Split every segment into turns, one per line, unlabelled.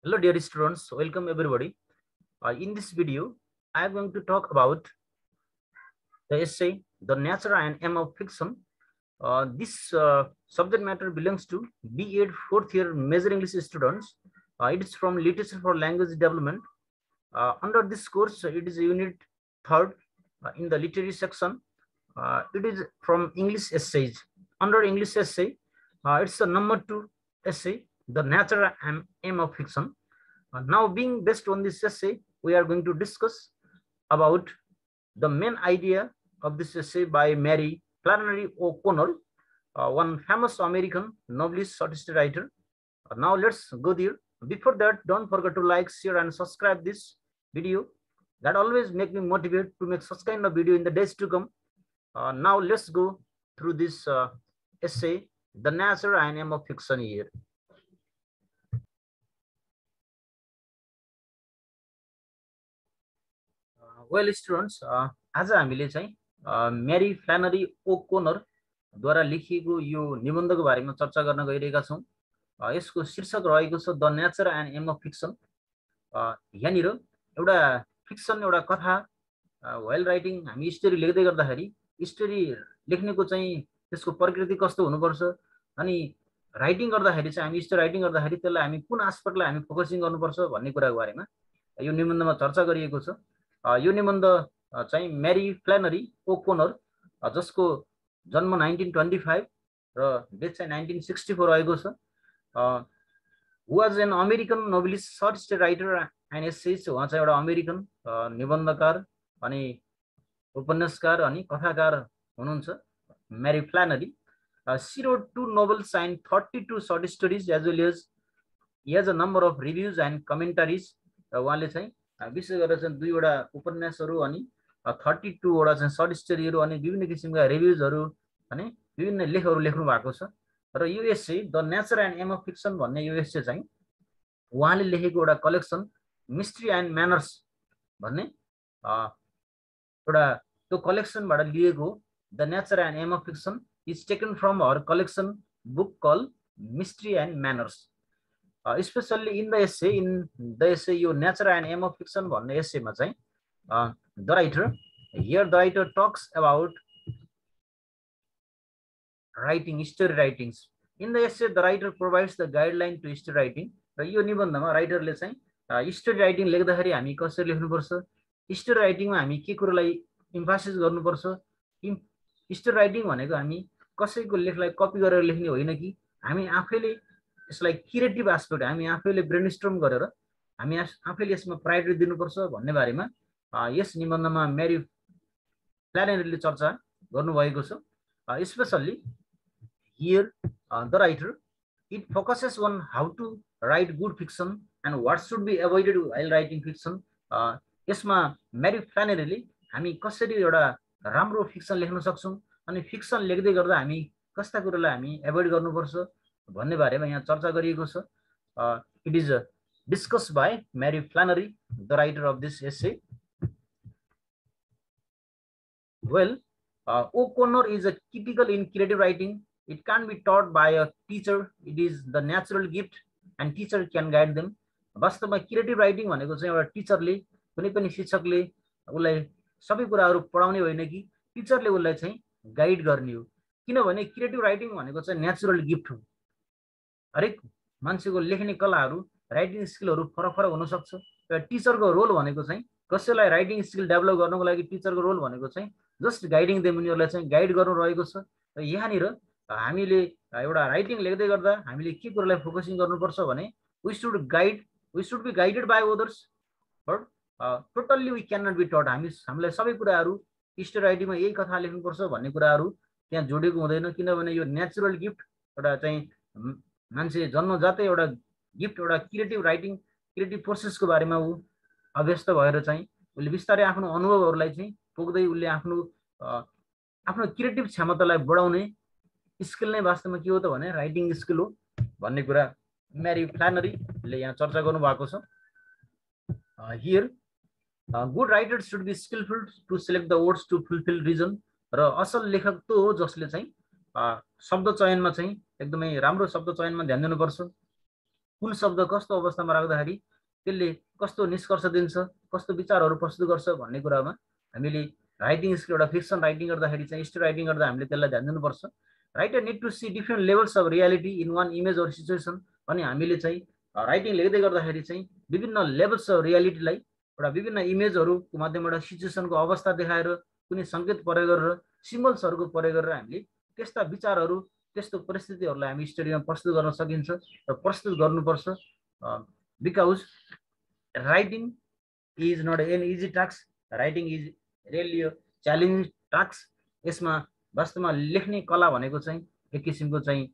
Hello dear students, welcome everybody. In this video, I am going to talk about the essay, The Nature and Aim of Fiction. This subject matter belongs to B.Ed Fourth Year Major English Students. It is from Literature for Language Development. Under this course, it is Unit 3rd in the literary section. It is from English Essays. Under English Essay, it's the number 2 essay, The Nature and Aim of Fiction. Now, being based on this essay, we are going to discuss about the main idea of this essay by Mary Flannery O'Connor, one famous American novelist, short story writer. Now, let's go there. Before that, don't forget to like, share, and subscribe this video. That always make me motivated to make such kind of video in the days to come. Now, let's go through this essay, The Nature and Aim of Fiction here. Well, students, आज हामीले चाहिँ मेरी फ्ल्यानरी ओकोनर द्वारा लेखिएको यो निबन्धको बारेमा चर्चा गर्न गइरहेका छौं। यसको शीर्षक रहेको छ the nature and aim of fiction. यहाँनिर एउटा फिक्सन, एउटा कथा, वाइल राइटिङ, हामी स्टोरी लेख्दै गर्दाखेरि स्टोरी लेख्नेको चाहिँ त्यसको प्रकृति कस्तो हुनुपर्छ, अनि राइटिङ गर्दाखेरि चाहिँ हामी स्टोरी राइटिङ गर्दाखेरि त्यसलाई हामी कुन एस्पेक्टलाई हामी फोकसिङ गर्नुपर्छ भन्ने कुराको बारेमा यो निबन्धमा चर्चा गरिएको छ। यो निबन्ध चाहिँ मेरी फ्ल्यानरी ओकोनर, जसको जन्म 1925 र डेथ चाहिँ 1964 रहेको छ। Was an American novelist, short story writer and essayist. उहाँ चाहिँ एउटा अमेरिकन निबन्धकार अनि उपन्यासकार अनि कथाकार हुनुहुन्छ, मेरी फ्ल्यानरी। She wrote 2 novels and 32 short stories as well as he has a number of reviews and commentaries. उहाँले चाहिँ विशेष गरेर चाहिँ 2 वटा उपन्यासहरू अनि 32 वटा चाहिँ शर्ट स्टोरीहरू अनि विभिन्न किसिमका रिभ्युजहरू अनि विभिन्न लेखहरू लेख्नु भएको छ। र यो essay the nature and aim of fiction भन्ने यो एस्से चाहिँ उहाँले लेखेको एउटा कलेक्सन मिस्ट्री एन्ड म्यानर्स भन्ने एउटा त्यो कलेक्सनबाट लिएको the nature and aim of fiction is taken from our collection book called Mystery and Manners. Especially in the essay your nature and aim of fiction भन्ने essay मा चाहिँ the writer talks about writing, story writings. In the essay, the writer provides the guideline to story writing. र यो निबन्धमा राइटरले चाहिँ story writing लेख्दाखेरि हामी कसरी लेख्नुपर्छ, स्टोरी राइटिङमा हामी के कुरालाई इम्फासिस गर्नुपर्छ, स्टोरी राइटिङ भनेको हामी कसैको लेखलाई कपी गरेर लेख्ने होइन कि हामी आफैले यसलाई क्रिएटिभ एस्पेक्ट हामी आफैले ब्रेनस्टर्म गरेर हामी आफैले यसमा प्रायोरिटी दिनुपर्छ भन्ने बारेमा यस निबन्धमा मेरी फ्ल्यानरीले चर्चा गर्नुभएको छ। Specially here the writer it focuses on how to write good fiction and what should be avoided while writing fiction. यसमा मेरी फ्ल्यानरीले हामी कसरी एउटा राम्रो फिक्सन लेख्न सक्छौं अनि फिक्सन लेख्दै गर्दा हामी कस्ता कुरालाई हामी एभोइड गर्नुपर्छ भन्ने बारेमा यहाँ चर्चा गरिएको छ। It is discussed by Mary Flannery, the writer of this essay. Well, O'Connor is a typical in creative writing. It can't be taught by a teacher. It is the natural gift and teacher can guide them. वास्तवमा creative writing भनेको चाहिँ एउटा टिचरले, कुनै पनि शिक्षकले उसलाई सबै कुराहरू पढाउने होइन कि टिचरले उसलाई चाहिँ गाइड गर्ने हो। किनभने क्रिएटिभ राइटिङ भनेको चाहिँ नेचुरल गिफ्ट हो। हरेक मान्छेको लेख्ने कलाहरू, राइटिङ स्किलहरू फरक फरक हुन सक्छ। र टिचरको रोल भनेको चाहिँ कसैलाई राइटिङ स्किल डेभलप गर्नको लागि टिचरको रोल भनेको चाहिँ जस्ट गाइडिङ देम, उनीहरूलाई चाहिँ गाइड गर्नु रहेको छ। र यहाँनिर हामीले एउटा राइटिङ लेख्दै गर्दा हामीले के कुरालाई फोकसिङ गर्नुपर्छ भने we should be guided by others, but totally we can not be taught. हामीलाई सबै कुराहरू स्टोरी राइटिङमा यही कथा लेख्नुपर्छ भन्ने कुराहरू त्यहाँ जोडेको हुँदैन, किनभने यो नेचुरल गिफ्ट एउटा चाहिँ मान्छे जन्मजातै एउटा गिफ्ट, एउटा क्रिएटिभ राइटिङ, क्रिएटिभ प्रोसेसको बारेमा ऊ अभ्यस्त भएर चाहिँ उसले बिस्तारै आफ्नो अनुभवहरूलाई चाहिँ पोख्दै उसले आफ्नो क्रिएटिभ क्षमतालाई बढाउने स्किल नै वास्तवमा के हो त भने राइटिङ स्किल हो भन्ने कुरा मेरी फ्ल्यानरीले यहाँ चर्चा गर्नुभएको छ। Here good writer should be skilful to select the words to fulfil reason. र असल लेखक त हो जसले चाहिँ शब्द चयनमा चाहिँ एकदमै राम्रो शब्द चयनमा ध्यान दिनुपर्छ। कुन शब्द कस्तो अवस्थामा राख्दाखेरि त्यसले कस्तो निष्कर्ष दिन्छ, कस्तो विचारहरू प्रस्तुत गर्छ भन्ने कुरामा हामीले राइटिङ स्किल एउटा फिक्सन राइटिङ गर्दाखेरि चाहिँ स्टोरी राइटिङ गर्दा हामीले त्यसलाई ध्यान दिनुपर्छ। Writer need to see different levels of reality in one image or situation. अनि हामीले चाहिँ राइटिङ लेख्दै गर्दाखेरि चाहिँ विभिन्न लेभल्स अफ रियालिटीलाई एउटा विभिन्न इमेजहरूको माध्यमबाट सिचुएसनको अवस्था देखाएर कुनै सङ्केत प्रयोग गरेर सिम्बल्सहरूको प्रयोग गरेर हामीले त्यस्ता विचारहरू त्यस्तो परिस्थितिहरूलाई हामी स्टोरीमा प्रस्तुत गर्न सकिन्छ र प्रस्तुत गर्नुपर्छ। Because writing is not an easy task, writing is really a challenging task. यसमा वास्तवमा लेख्ने कला भनेको चाहिँ एक किसिमको चाहिँ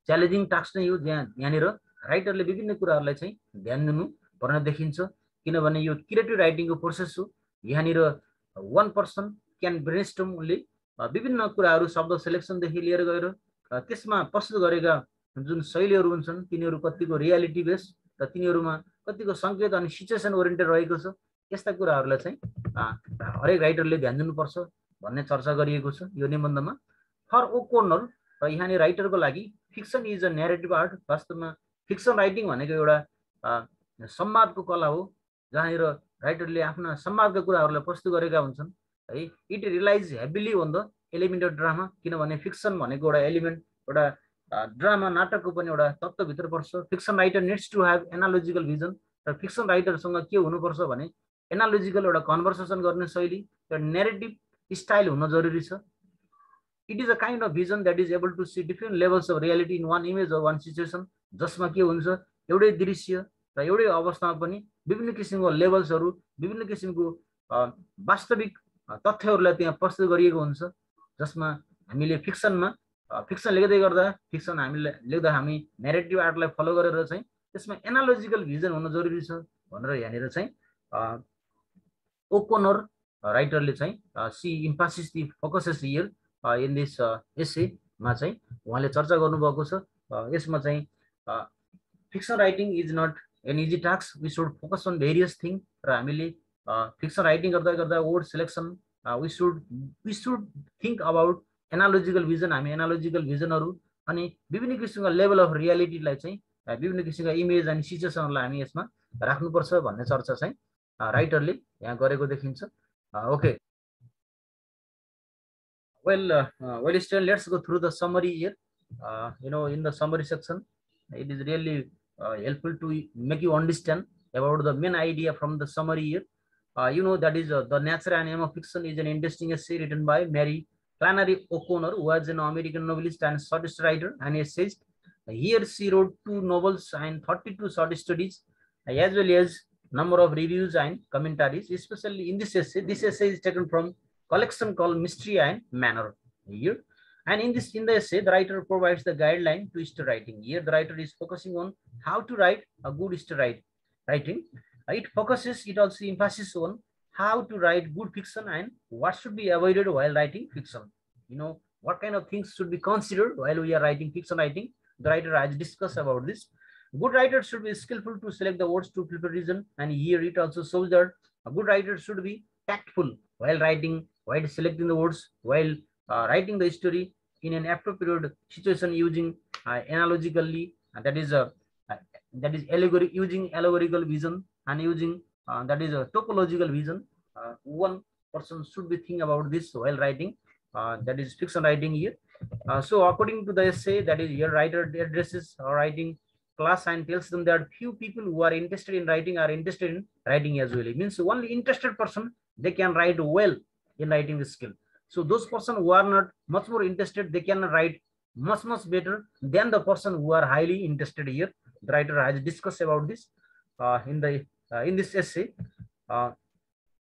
च्यालेन्जिङ टास्क नै हो, यहाँनिर राइटरले विभिन्न कुराहरूलाई चाहिँ ध्यान दिनु पर्ने देखिन्छ, किनभने यो क्रिएटिभ राइटिङको प्रोसेस हो। यहाँनिर वान पर्सन क्यान ब्रेनस्टर्म, उनले विभिन्न कुराहरू शब्द सेलेक्सनदेखि लिएर गएर त्यसमा प्रस्तुत गरेका जुन शैलीहरू हुन्छन् तिनीहरू कतिको रियालिटी बेस र तिनीहरूमा कतिको सङ्केत अनि सिचुएसन ओरिएन्टेड रहेको छ, यस्ता कुराहरूलाई चाहिँ हरेक राइटरले ध्यान दिनुपर्छ भन्ने चर्चा गरिएको छ यो निबन्धमा। फर ओकोनर, र यहाँनिर राइटरको लागि fiction is a narrative art. वास्तवमा फिक्सन राइटिङ भनेको एउटा संवादको कला हो, जहाँनिर राइटरले आफ्ना संवादका कुराहरूलाई प्रस्तुत गरेका हुन्छन् है। It relies heavily on the element of drama, किनभने फिक्सन भनेको एउटा एलिमेन्ट, एउटा ड्रामा नाटकको पनि एउटा तत्त्वभित्र पर्छ। Fiction writer needs to have analogical vision, र फिक्सन राइटरसँग के हुनुपर्छ भने एनालोजिकल एउटा कन्भर्सेसन गर्ने शैली, एउटा नेरेटिभ स्टाइल हुन जरुरी छ। It is a kind of vision that is able to see different levels of reality in one image of one situation, जसमा के हुन्छ एउटै दृश्य र एउटै अवस्थामा पनि विभिन्न किसिमको लेभल्सहरू, विभिन्न किसिमको वास्तविक तथ्यहरूलाई त्यहाँ प्रस्तुत गरिएको हुन्छ, जसमा हामीले फिक्सन लेख्दै गर्दा फिक्सन हामीले लेख्दा हामी नेरेटिभ आर्टलाई फलो गरेर चाहिँ त्यसमा एनालोजिकल भिजन हुन जरुरी छ भनेर यहाँनिर चाहिँ ओकोनर राइटरले चाहिँ she emphasis the focuses here in this एसेमा चाहिँ उहाँले चर्चा गर्नुभएको छ। यसमा चाहिँ fiction writing is not an easy task, we should focus on various thing. र हामीले फिक्सन राइटिङ गर्दा गर्दा word selection, we should think about analogical vision, हामी एनालोजिकल भिजनहरू अनि विभिन्न किसिमका लेभल अफ रियालिटीलाई चाहिँ विभिन्न किसिमका इमेज अनि सिचुएसनहरूलाई हामी यसमा राख्नुपर्छ भन्ने चर्चा चाहिँ राइटरले यहाँ गरेको देखिन्छ। Okay, well students, let's go through the summary here. In the summary section it is really helpful to make you understand about the main idea from the summary here. That is The Nature and Aim of Fiction is an interesting essay written by Mary Flannery O'Connor, who was an American novelist and short writer and essayist. Here she wrote 2 novels and 32 short stories, as well as number of reviews and commentaries. Especially in this essay is taken from collection called Mystery and Manner here. And in the essay, the writer provides the guideline to story writing. Here the writer is focusing on how to write a good story writing. It also emphasizes on how to write good fiction and what should be avoided while writing fiction. What kind of things should be considered while we are writing fiction writing. The writer has discussed about this. Good writers should be skillful to select the words to fulfill reason. And here it also shows that a good writer should be tactful while writing, while selecting the words, while writing the story in an appropriate situation using analogically, that is allegory, using allegorical vision, and using that is a topological vision. One person should be thinking about this while writing, that is fiction writing here. So according to the essay, that is here writer addresses a writing class and tells them that few people who are interested in writing are interested in writing as well. It means only interested person, they can write well in writing the skill. So those person who are not much more interested, they can write much better than the person who are highly interested here. The writer has discussed about this in this essay.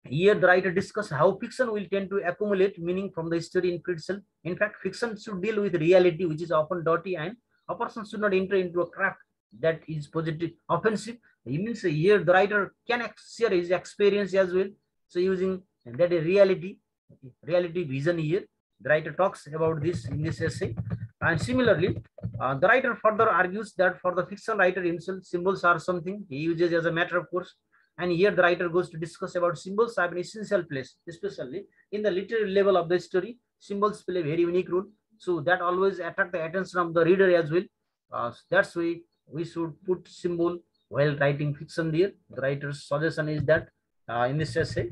Here the writer discussed how fiction will tend to accumulate meaning from the story in itself. In fact, fiction should deal with reality, which is often dirty, and a person should not enter into a craft that is positive, offensive. It means here the writer can share his experience as well. So using that reality vision here, the writer talks about this in this essay. And similarly, the writer further argues that for the fiction writer himself, symbols are something he uses as a matter of course. And here the writer goes to discuss about symbols have an essential place, especially in the literary level of the story. Symbols play a very unique role, so that always attract the attention of the reader as well. That's why we should put symbol while writing fiction there. The writer's suggestion is that in this essay.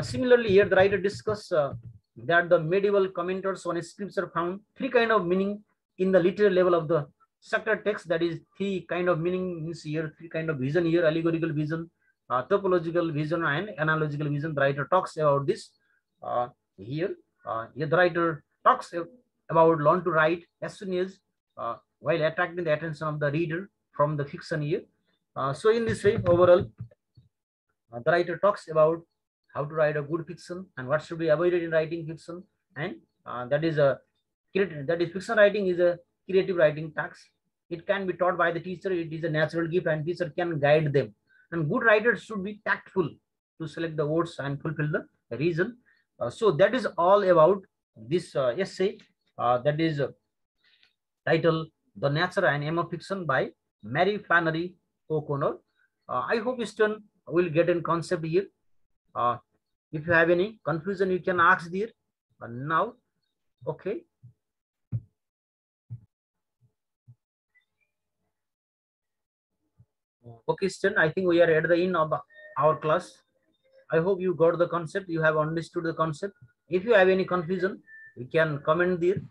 Similarly, here the writer discuss that the medieval commenters on scripture found three kind of meaning in the literary level of the sacred text. That is three kind of meaning means here, three kind of vision here: allegorical vision, topological vision, and analogical vision. The writer talks about this here. Here the writer talks about learn to write as soon as while attracting the attention of the reader from the fiction here. So in this way, overall, the writer talks about how to write a good fiction and what should be avoided in writing fiction, and that is fiction writing is a creative writing task. It can be taught by the teacher. It is a natural gift, and teacher can guide them. And good writers should be tactful to select the words and fulfill the reason. So that is all about this essay that is titled "The Nature and Aim of Fiction" by Mary Flannery O'Connor. I hope students will get in concept here. If you have any confusion, you can ask there. Now, okay. Okay, student, I think we are at the end of our class. I hope you got the concept. You have understood the concept. If you have any confusion, you can comment there.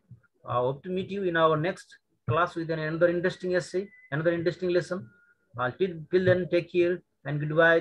Hope to meet you in our next class with another interesting essay, another interesting lesson. Till then, take care and goodbye.